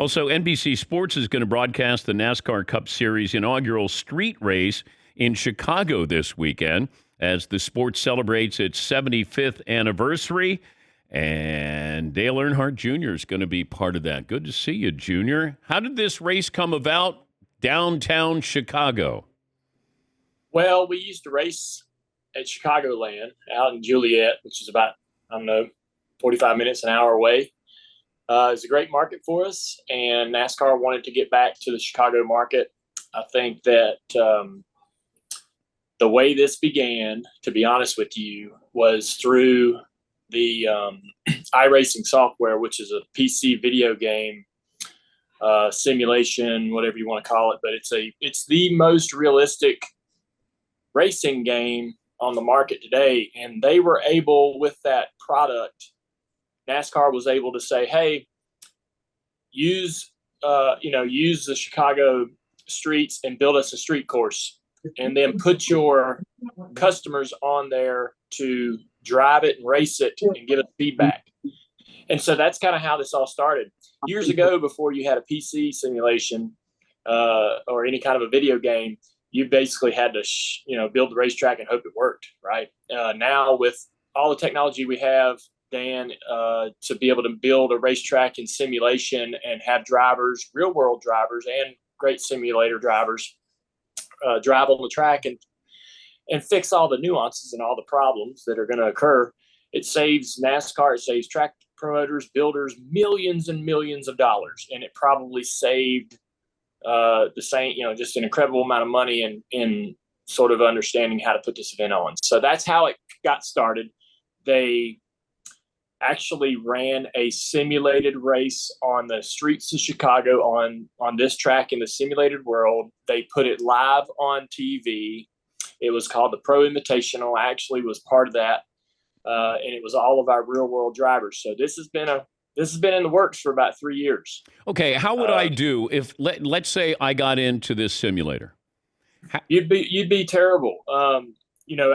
Also, NBC Sports is going to broadcast the NASCAR Cup Series inaugural street race in Chicago this weekend as the sport celebrates its 75th anniversary. And Dale Earnhardt Jr. is going to be part of that. Good to see you, Junior. How did this race come about downtown Chicago? Well, we used to race at Chicagoland out in Joliet, which is about, 45 minutes, an hour away. It's a great market for us, and NASCAR wanted to get back to the Chicago market. I think that the way this began, to be honest with you, was through the iRacing software, which is a PC video game simulation, whatever you want to call it. But it's the most realistic racing game on the market today. And they were able, with that product, NASCAR was able to say, hey, use the Chicago streets and build us a street course, and then put your customers on there to drive it and race it and give us feedback. And so that's kind of how this all started. Years ago, before you had a PC simulation or any kind of a video game, you basically had to build the racetrack and hope it worked, right? Now, with all the technology we have, Dan, to be able to build a racetrack in simulation and have drivers, real world drivers and great simulator drivers drive on the track and fix all the nuances and all the problems that are going to occur. It saves NASCAR, it saves track promoters, builders, millions and millions of dollars. And it probably saved the same, just an incredible amount of money in sort of understanding how to put this event on. So that's how it got started. They actually ran a simulated race on the streets of Chicago on this track in the simulated world. They put it live on TV. It was called the Pro Invitational. I actually was part of that. And it was all of our real world drivers. So this has been in the works for about 3 years. Okay. How would I do if let's say I got into this simulator? You'd be terrible.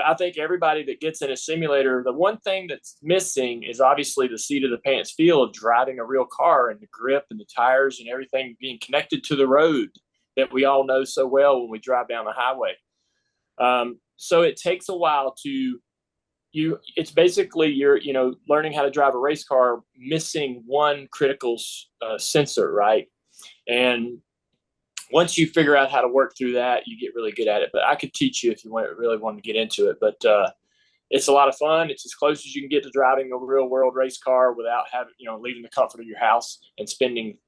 I think everybody that gets in a simulator, the one thing that's missing is obviously the seat of the pants feel of driving a real car, and the grip and the tires and everything being connected to the road that we all know so well when we drive down the highway. So it takes a while it's basically you're learning how to drive a race car, missing one critical sensor, right? And once you figure out how to work through that, you get really good at it. But I could teach you if you really want to get into it. But it's a lot of fun. It's as close as you can get to driving a real world race car without having, leaving the comfort of your house and spending,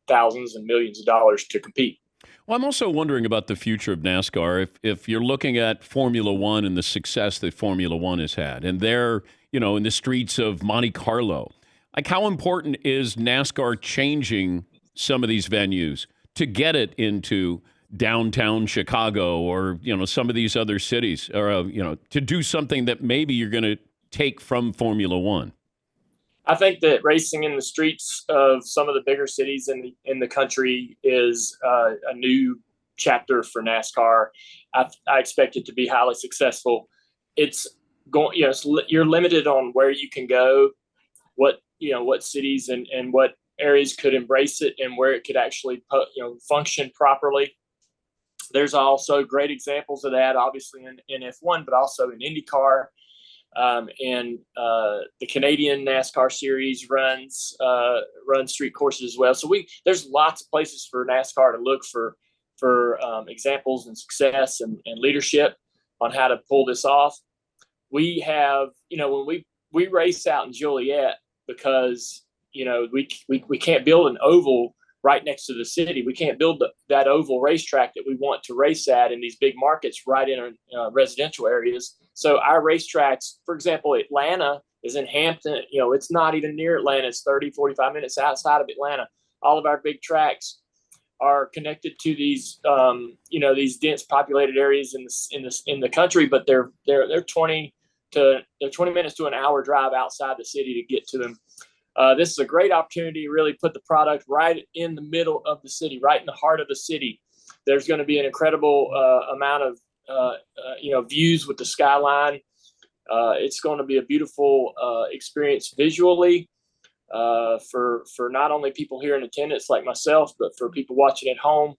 thousands and millions of dollars to compete. Well, I'm also wondering about the future of NASCAR. If you're looking at Formula One and the success that Formula One has had, and they're, in the streets of Monte Carlo, like how important is NASCAR changing some of these venues to get it into downtown Chicago or, some of these other cities, or, to do something that maybe you're going to take from Formula One? I think that racing in the streets of some of the bigger cities in the country is a new chapter for NASCAR. I expect it to be highly successful. It's going, you're limited on where you can go, what cities and what areas could embrace it, and where it could actually function properly. There's also great examples of that, obviously in F1, but also in IndyCar. And the Canadian NASCAR series runs street courses as well. So there's lots of places for NASCAR to look for examples and success and leadership on how to pull this off. We have, when we race out in Joliet, because we can't build an oval right next to the city. We can't build that oval racetrack that we want to race at in these big markets right in residential areas. So our racetracks, for example, Atlanta is in Hampton. It's not even near Atlanta. It's 30, 45 minutes outside of Atlanta. All of our big tracks are connected to these, these dense populated areas in the country, but they're 20 minutes to an hour drive outside the city to get to them. This is a great opportunity to really put the product right in the middle of the city, right in the heart of the city. There's going to be an incredible amount of views with the skyline. It's going to be a beautiful experience visually. for not only people here in attendance like myself, but for people watching at home.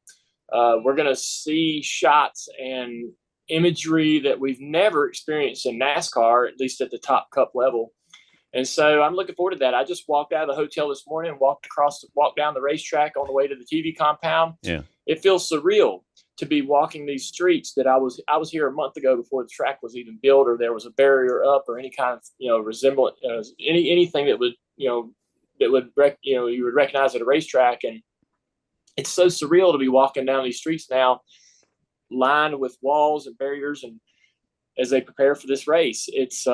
We're going to see shots and imagery that we've never experienced in NASCAR, at least at the top Cup level. And so I'm looking forward to that. I just walked out of the hotel this morning, walked down the racetrack on the way to the TV compound. Yeah. It feels surreal to be walking these streets that I was here a month ago before the track was even built, or there was a barrier up, or any kind of resemblance, anything that would you would recognize at a racetrack. And it's so surreal to be walking down these streets now, lined with walls and barriers, and as they prepare for this race, it's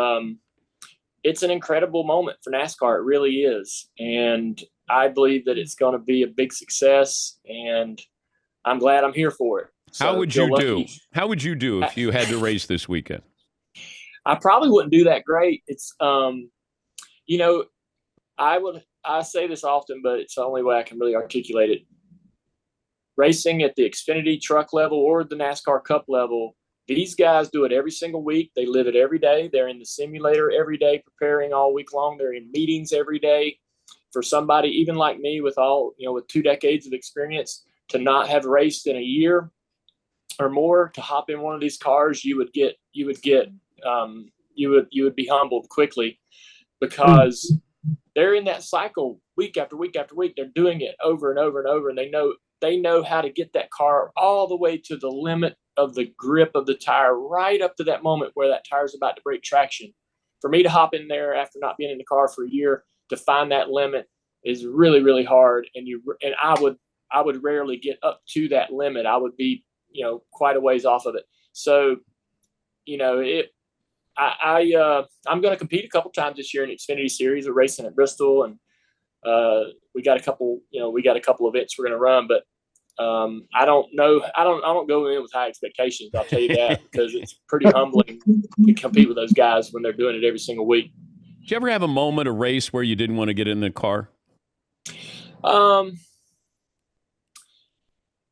an incredible moment for NASCAR. It really is. And I believe that it's going to be a big success, and I'm glad I'm here for it. So How would you do? How would you do if you had to race this weekend? I probably wouldn't do that great. It's, I say this often, but it's the only way I can really articulate it. Racing at the Xfinity truck level or the NASCAR Cup level, these guys do it every single week. They live it every day. They're in the simulator every day, preparing all week long. They're in meetings every day. For somebody even like me with with 2 decades of experience, to not have raced in a year or more, to hop in one of these cars, you would be humbled quickly, because they're in that cycle week after week after week. They're doing it over and over and over, and they know how to get that car all the way to the limit of the grip of the tire, right up to that moment where that tire is about to break traction. For me to hop in there after not being in the car for a year to find that limit is really, really hard. And I would rarely get up to that limit. I would be, quite a ways off of it. So, I'm going to compete a couple times this year in the Xfinity Series. We're racing at Bristol, and we got a couple events we're going to run, but I don't know. I don't go in with high expectations. I'll tell you that, because it's pretty humbling to compete with those guys when they're doing it every single week. Did you ever have a moment, a race, where you didn't want to get in the car?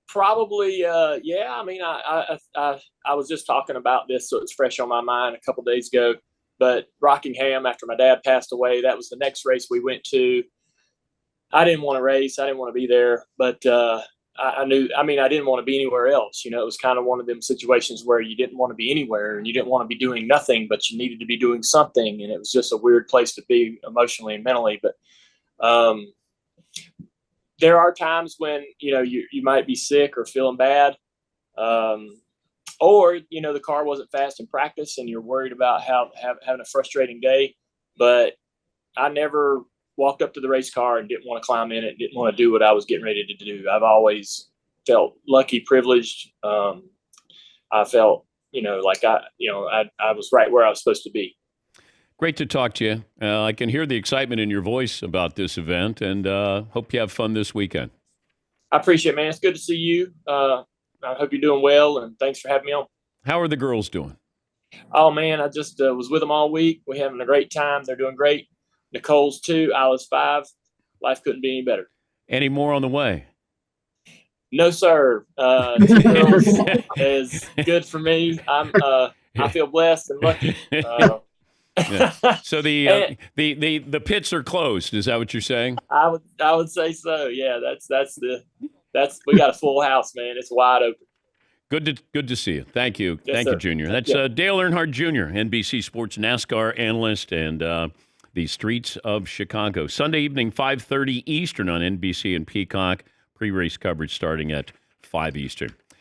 Probably, yeah. I mean, I was just talking about this, so it's fresh on my mind a couple of days ago. But Rockingham, after my dad passed away, that was the next race we went to. I didn't want to race. I didn't want to be there, but I didn't want to be anywhere else. It was kind of one of them situations where you didn't want to be anywhere and you didn't want to be doing nothing, but you needed to be doing something. And it was just a weird place to be emotionally and mentally. But there are times when, you might be sick or feeling bad. Or, the car wasn't fast in practice and you're worried about having a frustrating day. But I never walked up to the race car and didn't want to climb in it, didn't want to do what I was getting ready to do. I've always felt lucky, privileged. I felt, like I was right where I was supposed to be. Great to talk to you. I can hear the excitement in your voice about this event, and hope you have fun this weekend. I appreciate it, man. It's good to see you. I hope you're doing well, and thanks for having me on. How are the girls doing? Oh, man, I just was with them all week. We're having a great time. They're doing great. Nicole's 2, Isla's 5. Life couldn't be any better. Any more on the way? No, sir. 2 girls is good for me. I feel blessed and lucky. Yeah. So the pits are closed. Is that what you're saying? I would say so. Yeah, we got a full house, man. It's wide open. Good to see you. Thank you. Yes, Thank sir. you, Junior. That's Dale Earnhardt Jr., NBC Sports NASCAR analyst, and the streets of Chicago. Sunday evening, 5:30 Eastern on NBC and Peacock. Pre-race coverage starting at 5 Eastern.